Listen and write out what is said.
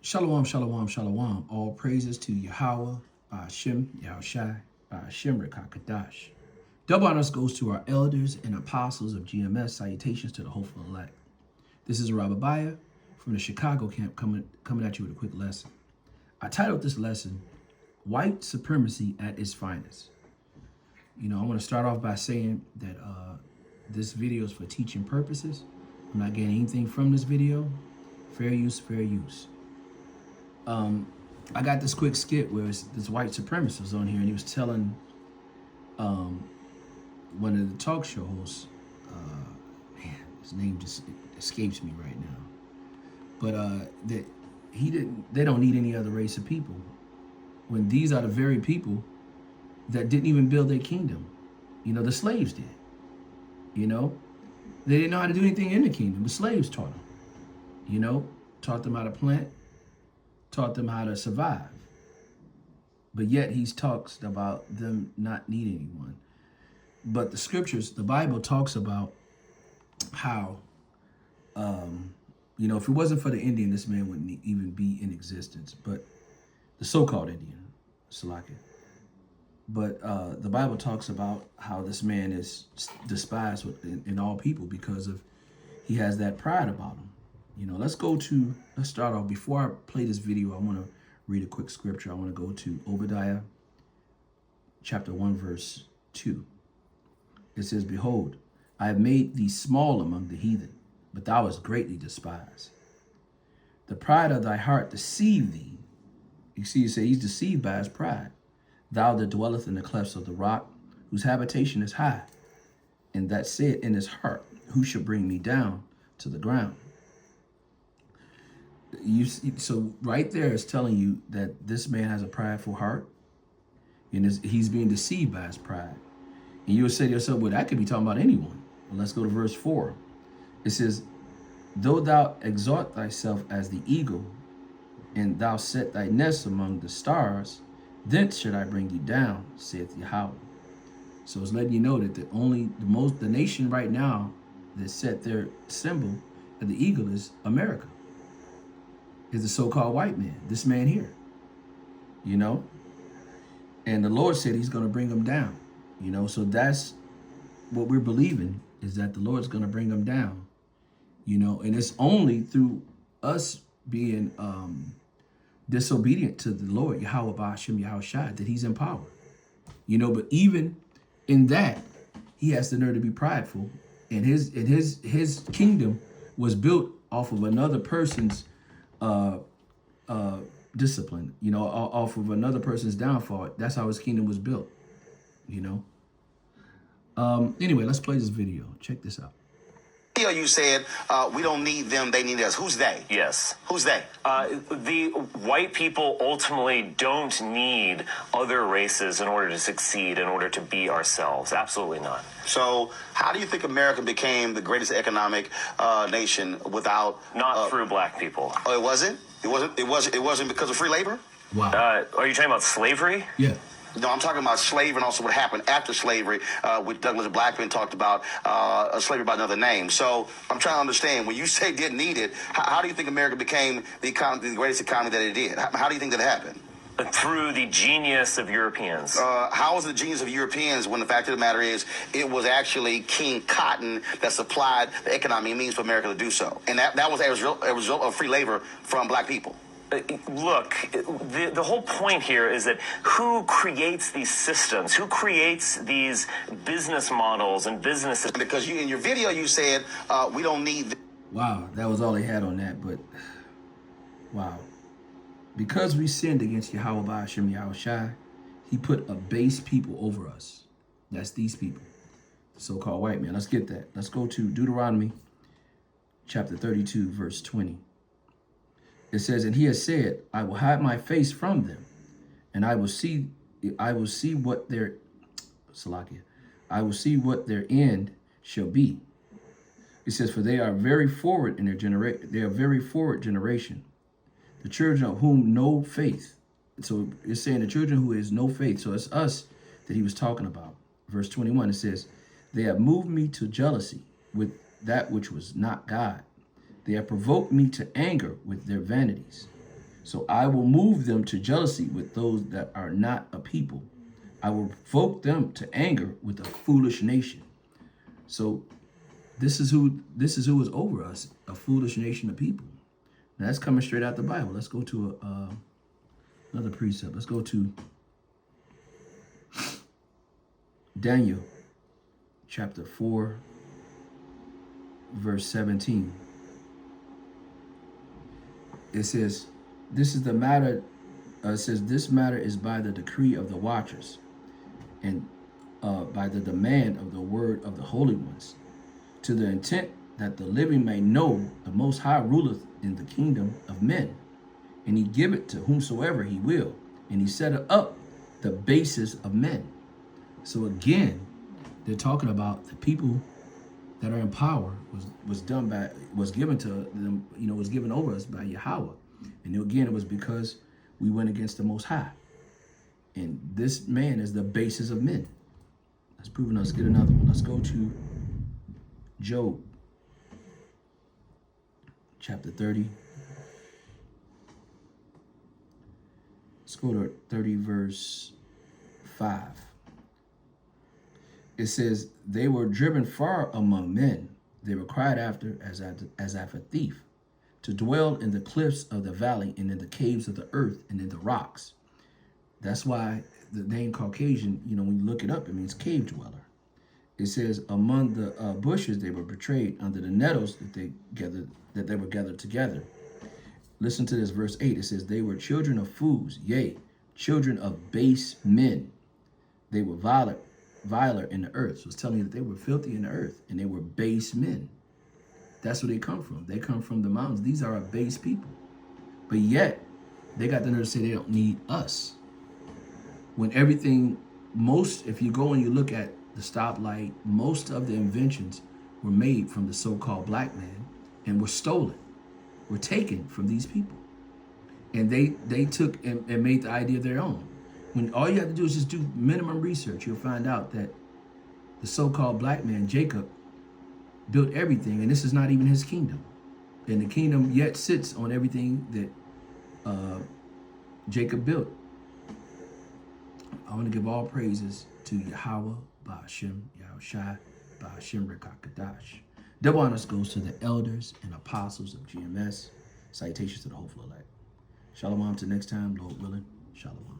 Shalom, shalom, shalom. All praises to Yahweh, Ba'ashem, Yahushai, Ba'ashem, Rekakadash. Double honors goes to our elders and apostles of GMS. Salutations to the hopeful elect. This is Rababiah from the Chicago camp coming at you with a quick lesson. I titled this lesson, White Supremacy at its Finest. I want to start off by saying that this video is for teaching purposes. I'm not getting anything from this video. Fair use, fair use. I got this quick skit where this white supremacist was on here, and he was telling one of the talk show hosts, his name just escapes me right now, but that they don't need any other race of people, when these are the very people that didn't even build their kingdom. The slaves did. They didn't know how to do anything in the kingdom. The slaves taught them. Taught them how to plant, taught them how to survive. But yet he talks about them not needing anyone. But the scriptures, the Bible talks about how, if it wasn't for the Indian, this man wouldn't even be in existence. But the so-called Indian, Salaka. But the Bible talks about how this man is despised in all people because of he has that pride about him. Let's start off. Before I play this video, I want to read a quick scripture. I want to go to Obadiah chapter 1, verse 2. It says, "Behold, I have made thee small among the heathen, but thou wast greatly despised. The pride of thy heart deceived thee." You see, you say he's deceived by his pride. "Thou that dwelleth in the clefts of the rock, whose habitation is high, and that said in his heart, who shall bring me down to the ground?" So right there is telling you that this man has a prideful heart, and he's being deceived by his pride. And you would say to yourself, well, that could be talking about anyone. Well, let's go to verse 4. It says, "Though thou exalt thyself as the eagle, and thou set thy nest among the stars, thence should I bring you down, saith Yahweh." So it's letting you know that the nation right now that set their symbol of the eagle is America. Is the so-called white man, this man here, and the Lord said he's going to bring them down, so that's what we're believing, is that the Lord's going to bring them down, and it's only through us being disobedient to the Lord, Yahweh Ba'ashem Yahushai, that he's in power, but even in that, he has the nerve to be prideful, and his kingdom was built off of another person's discipline, off of another person's downfall. That's how his kingdom was built, Anyway, let's play this video. Check this out. You said we don't need them, they need us. Who's they? Yes. Who's they? The white people ultimately don't need other races in order to succeed, in order to be ourselves. Absolutely not. So how do you think America became the greatest economic nation without... Not through black people. Oh, it wasn't? It wasn't because of free labor? Wow. Are you talking about slavery? Yeah. No, I'm talking about slavery and also what happened after slavery, which Douglas Blackman talked about, slavery by another name. So I'm trying to understand, when you say didn't need it, how do you think America became the greatest economy that it did? How do you think that happened? Through the genius of Europeans. How was it the genius of Europeans when the fact of the matter is it was actually King Cotton that supplied the economic means for America to do so? And that was a result of free labor from black people. Look, the whole point here is that who creates these systems? Who creates these business models and businesses? Because in your video, you said we don't need... Wow, that was all they had on that, but wow. Because we sinned against Yahweh Ba'ashem Yahushai, he put a base people over us. That's these people, the so-called white man. Let's get that. Let's go to Deuteronomy chapter 32, verse 20. It says, "And he has said, I will hide my face from them, and I will see what their end shall be." It says, "For they are very forward in their generation. They are very forward generation, the children of whom no faith." So it's saying the children who is no faith. So it's us that he was talking about. Verse 21, it says, "They have moved me to jealousy with that which was not God. They have provoked me to anger with their vanities." So I will move them to jealousy with those that are not a people. I will provoke them to anger with a foolish nation. So this is who is over us, a foolish nation of people. Now that's coming straight out the Bible. Let's go to another precept. Let's go to Daniel chapter 4, verse 17. It says, this is the matter, it says, this matter is by the decree of the watchers and by the demand of the word of the holy ones, to the intent that the living may know the Most High ruleth in the kingdom of men, and he giveth to whomsoever he will, and he setteth up the basis of men. So again, they're talking about the people that are in power was given to them, was given over us by Yahweh. And again, it was because we went against the Most High. And this man is the basis of men. That's proving us. Get another one. Let's go to Job chapter 30. Let's go to 30 verse 5. It says, they were driven far among men. They were cried after as after a thief, to dwell in the cliffs of the valley and in the caves of the earth and in the rocks. That's why the name Caucasian, when you look it up, it means cave dweller. It says, among the bushes they were betrayed, under the nettles that they were gathered together. Listen to this, verse 8. It says, they were children of fools, yea, children of base men. They were viler in the earth. So it's telling you that they were filthy in the earth and they were base men. That's where they come from. They come from the mountains. These are a base people. But yet, they got the nerve to say they don't need us. When everything, if you go and you look at the stoplight, most of the inventions were made from the so-called black man and were stolen, were taken from these people. And they took and made the idea their own. When all you have to do is just do minimum research, you'll find out that the so-called black man, Jacob, built everything, and this is not even his kingdom. And the kingdom yet sits on everything that Jacob built. I want to give all praises to Yahweh, Ba'ashem, Yahushai, Ba'ashem Rekakadash. Double honors goes to the elders and apostles of GMS. Citations to the hopeful elect. Shalom till next time, Lord willing. Shalom.